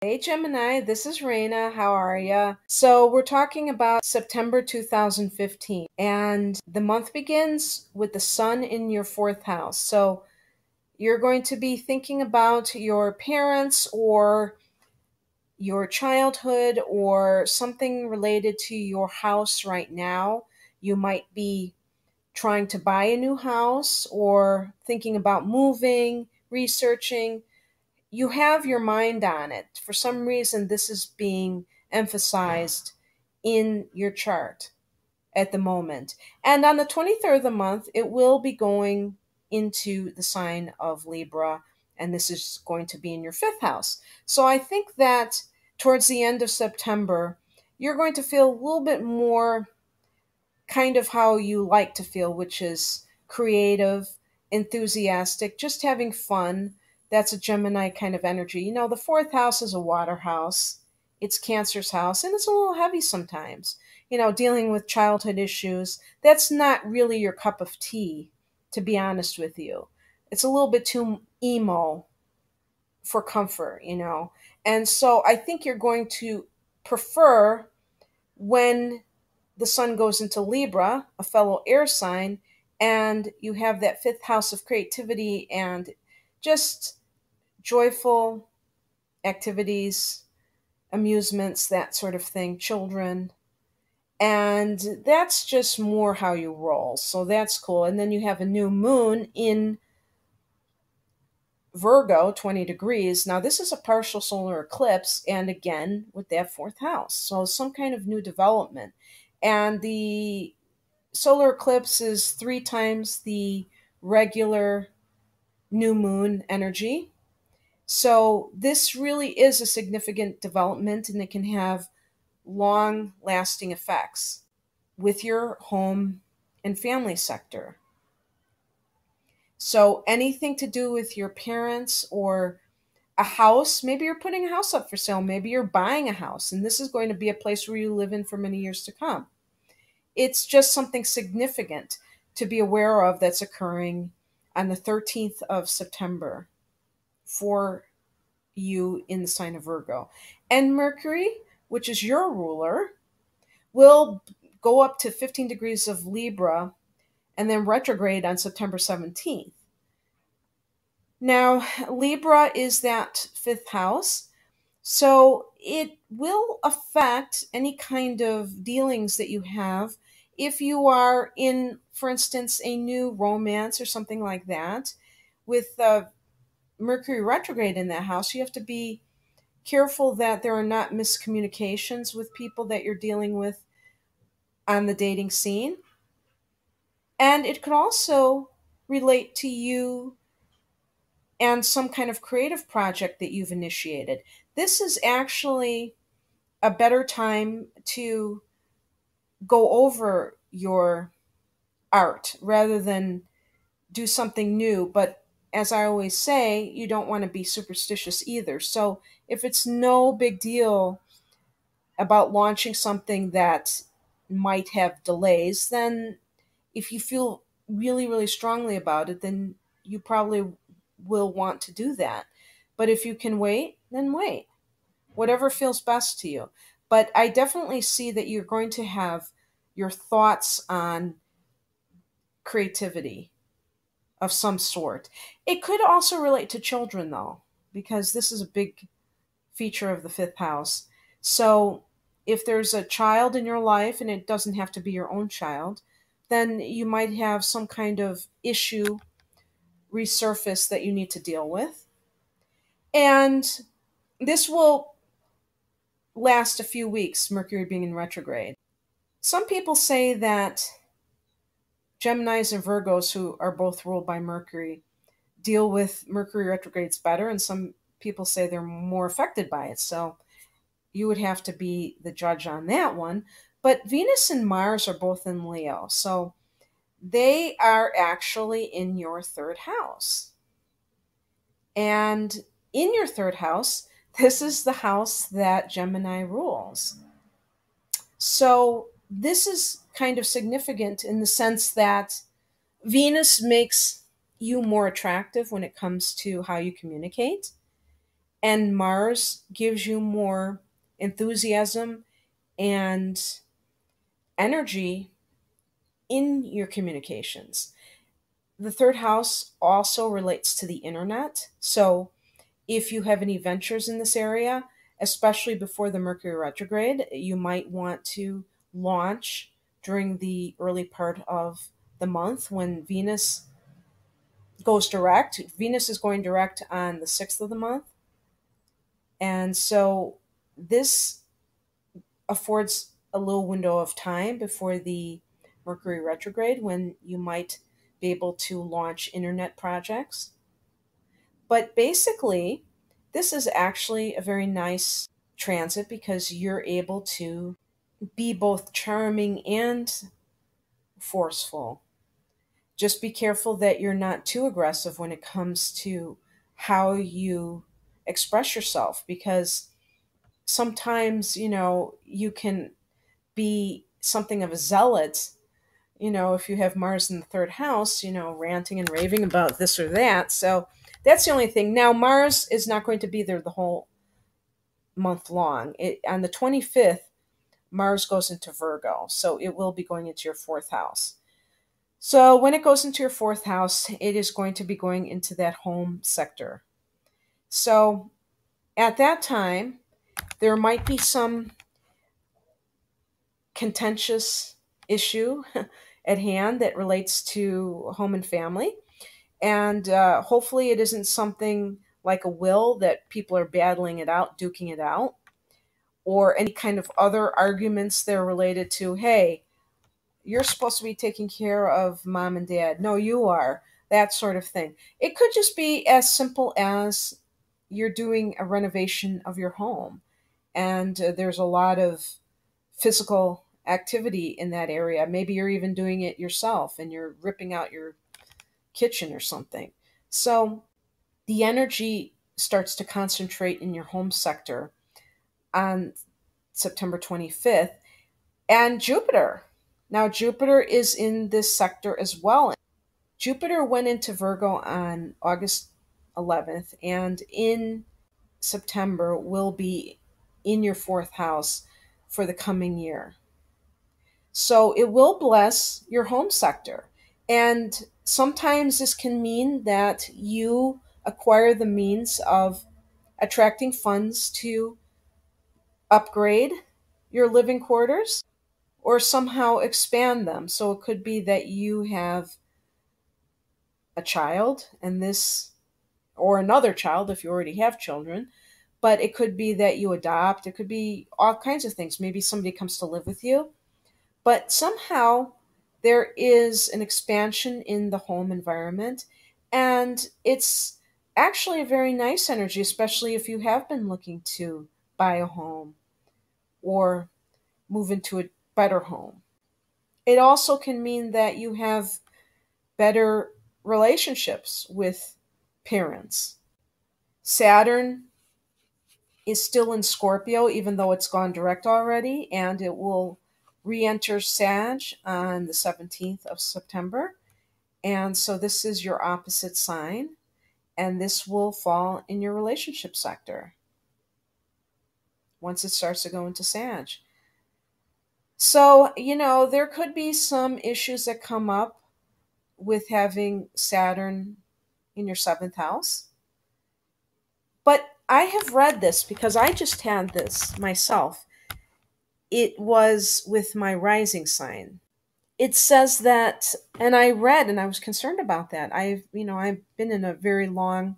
Hey Gemini, this is Raina. How are ya? So, we're talking about September 2015, and the month begins with the sun in your fourth house. So, you're going to be thinking about your parents or your childhood or something related to your house right now. You might be trying to buy a new house or thinking about moving, researching. You have your mind on it. For some reason, this is being emphasized in your chart at the moment. And on the 23rd of the month, it will be going into the sign of Libra, and this is going to be in your fifth house. So I think that towards the end of September, you're going to feel a little bit more kind of how you like to feel, which is creative, enthusiastic, just having fun. That's a Gemini kind of energy. The fourth house is a water house, it's Cancer's house, and it's a little heavy sometimes. Dealing with childhood issues, that's not really your cup of tea, to be honest with you. It's a little bit too emo for comfort. And so I think you're going to prefer when the sun goes into Libra, a fellow air sign, and you have that fifth house of creativity and just joyful activities, amusements, that sort of thing, children. And that's just more how you roll. So that's cool. And then you have a new moon in Virgo, 20 degrees. Now, this is a partial solar eclipse, and again, with that fourth house. So, some kind of new development. And the solar eclipse is three times the regular new moon energy. So, this really is a significant development, and it can have long lasting effects with your home and family sector. So, anything to do with your parents or a house, maybe you're putting a house up for sale, maybe you're buying a house, and this is going to be a place where you live in for many years to come. It's just something significant to be aware of that's occurring on the 13th of September for you in the sign of Virgo. And Mercury, which is your ruler, will go up to 15 degrees of Libra and then retrograde on September 17th. Now, Libra is that fifth house, so it will affect any kind of dealings that you have. If you are in, for instance, a new romance or something like that, with Mercury retrograde in that house, you have to be careful that there are not miscommunications with people that you're dealing with on the dating scene. And it could also relate to you and some kind of creative project that you've initiated. This is actually a better time to go over your art rather than do something new. But as I always say, you don't want to be superstitious either. So if it's no big deal about launching something that might have delays, then if you feel really, really strongly about it, then you probably will want to do that. But if you can wait, then wait. Whatever feels best to you. But I definitely see that you're going to have your thoughts on creativity of some sort. It could also relate to children, though, because this is a big feature of the fifth house. So if there's a child in your life, and it doesn't have to be your own child, then you might have some kind of issue resurface that you need to deal with. And this will last a few weeks, Mercury being in retrograde. Some people say that Geminis and Virgos, who are both ruled by Mercury, deal with Mercury retrogrades better, and some people say they're more affected by it. So you would have to be the judge on that one. But Venus and Mars are both in Leo, so they are actually in your third house. And in your third house, this is the house that Gemini rules. So this is kind of significant in the sense that Venus makes you more attractive when it comes to how you communicate. And Mars gives you more enthusiasm and energy in your communications. The third house also relates to the internet. So if you have any ventures in this area, especially before the Mercury retrograde, you might want to launch during the early part of the month when Venus goes direct. Venus is going direct on the 6th of the month. And so this affords a little window of time before the Mercury retrograde when you might be able to launch internet projects. But basically, this is actually a very nice transit because you're able to be both charming and forceful. Just be careful that you're not too aggressive when it comes to how you express yourself because sometimes, you can be something of a zealot, if you have Mars in the third house, ranting and raving about this or that. So that's the only thing. Now, Mars is not going to be there the whole month long. On the 25th, Mars goes into Virgo, so it will be going into your fourth house. So when it goes into your fourth house, it is going to be going into that home sector. So at that time, there might be some contentious issue at hand that relates to home and family. And hopefully, it isn't something like a will that people are battling it out, duking it out, or any kind of other arguments that are related to, hey, you're supposed to be taking care of mom and dad. No, you are. That sort of thing. It could just be as simple as you're doing a renovation of your home, and there's a lot of physical activity in that area. Maybe you're even doing it yourself and you're ripping out your kitchen or something. So the energy starts to concentrate in your home sector on September 25th. And Jupiter. Now, Jupiter is in this sector as well. Jupiter went into Virgo on August 11th, and in September will be in your fourth house for the coming year. So it will bless your home sector. And sometimes this can mean that you acquire the means of attracting funds to upgrade your living quarters or somehow expand them. So it could be that you have a child and this, or another child if you already have children, but it could be that you adopt. It could be all kinds of things. Maybe somebody comes to live with you. But somehow there is an expansion in the home environment, and it's actually a very nice energy, especially if you have been looking to buy a home or move into a better home. It also can mean that you have better relationships with parents. Saturn is still in Scorpio, even though it's gone direct already, and it will re enter Sag on the 17th of September. And so this is your opposite sign, and this will fall in your relationship sector once it starts to go into Sag. So, there could be some issues that come up with having Saturn in your seventh house. But I have read this because I just had this myself. It was with my rising sign. It says that, and I read and I was concerned about that. I've been in a very long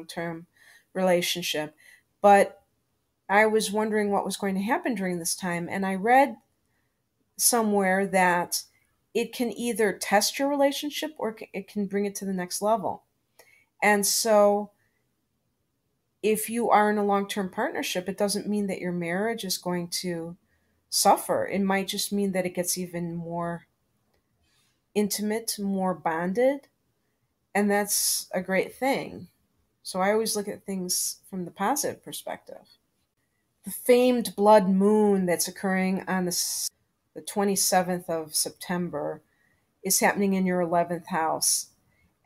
term relationship, but I was wondering what was going to happen during this time. And I read somewhere that it can either test your relationship or it can bring it to the next level. And so if you are in a long term partnership, it doesn't mean that your marriage is going to suffer. It might just mean that it gets even more intimate, more bonded, and that's a great thing. So I always look at things from the positive perspective. The famed blood moon that's occurring on the 27th of September is happening in your 11th house.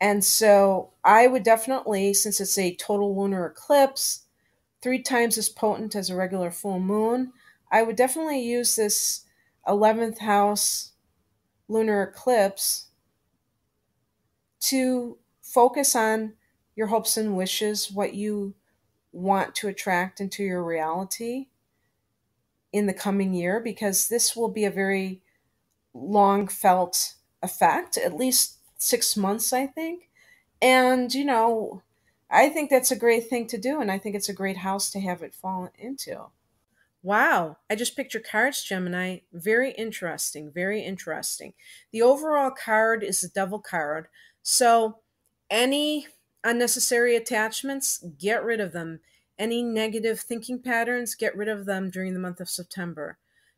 And so I would definitely, since it's a total lunar eclipse, 3 times as potent as a regular full moon, I would definitely use this 11th house lunar eclipse to focus on your hopes and wishes, what you want to attract into your reality in the coming year, because this will be a very long felt effect, at least 6 months, I think. And, I think that's a great thing to do. And I think it's a great house to have it fall into. Wow, I just picked your cards, Gemini. Very interesting, very interesting. The overall card is the Devil card. So, any unnecessary attachments, get rid of them. Any negative thinking patterns, get rid of them during the month of September.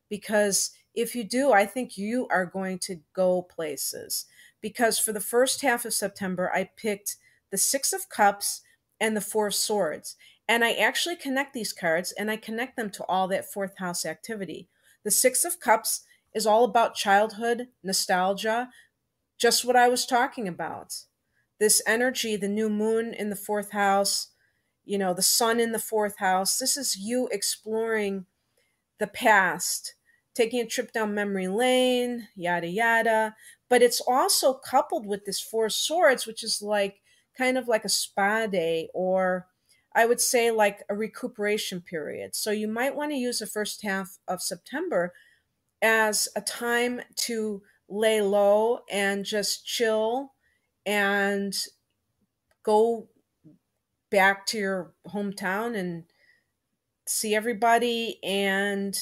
Because if you do, I think you are going to go places. Because for the first half of September, I picked the Six of Cups and the Four of Swords. And I actually connect these cards and I connect them to all that fourth house activity. The Six of Cups is all about childhood, nostalgia, just what I was talking about. This energy, the new moon in the fourth house, the sun in the fourth house. This is you exploring the past, taking a trip down memory lane, yada, yada. But it's also coupled with this Four of Swords, which is like kind of like a spa day, or I would say like a recuperation period. So you might want to use the first half of September as a time to lay low and just chill and go back to your hometown and see everybody and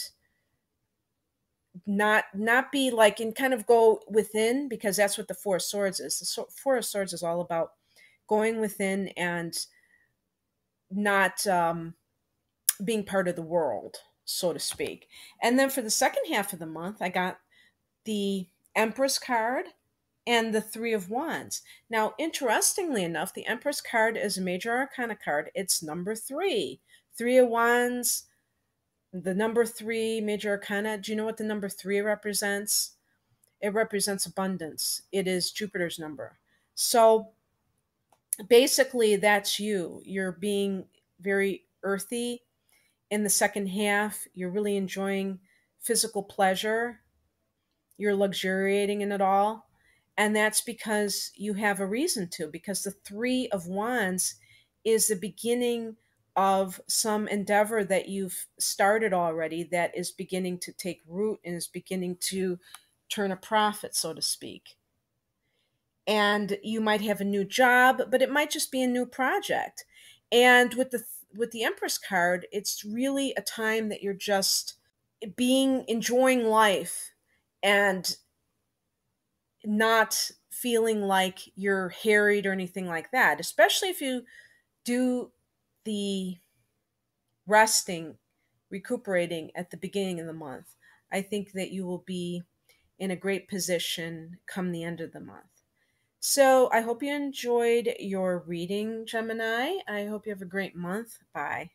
not be like, and kind of go within, because that's what the Four of Swords is. The Four of Swords is all about going within and not being part of the world, so to speak. And then for the second half of the month, I got the Empress card and the Three of Wands. Now, interestingly enough, the Empress card is a major arcana card. It's number three. Three of Wands, the number three, major arcana. Do you know what the number three represents? It represents abundance. It is Jupiter's number. So basically, that's you. You're being very earthy in the second half. You're really enjoying physical pleasure. You're luxuriating in it all. And that's because you have a reason to, because the Three of Wands is the beginning of some endeavor that you've started already that is beginning to take root and is beginning to turn a profit, so to speak. And you might have a new job, but it might just be a new project. And with the Empress card, it's really a time that you're just enjoying life and not feeling like you're harried or anything like that, especially if you do the resting, recuperating at the beginning of the month. I think that you will be in a great position come the end of the month. So I hope you enjoyed your reading, Gemini. I hope you have a great month. Bye.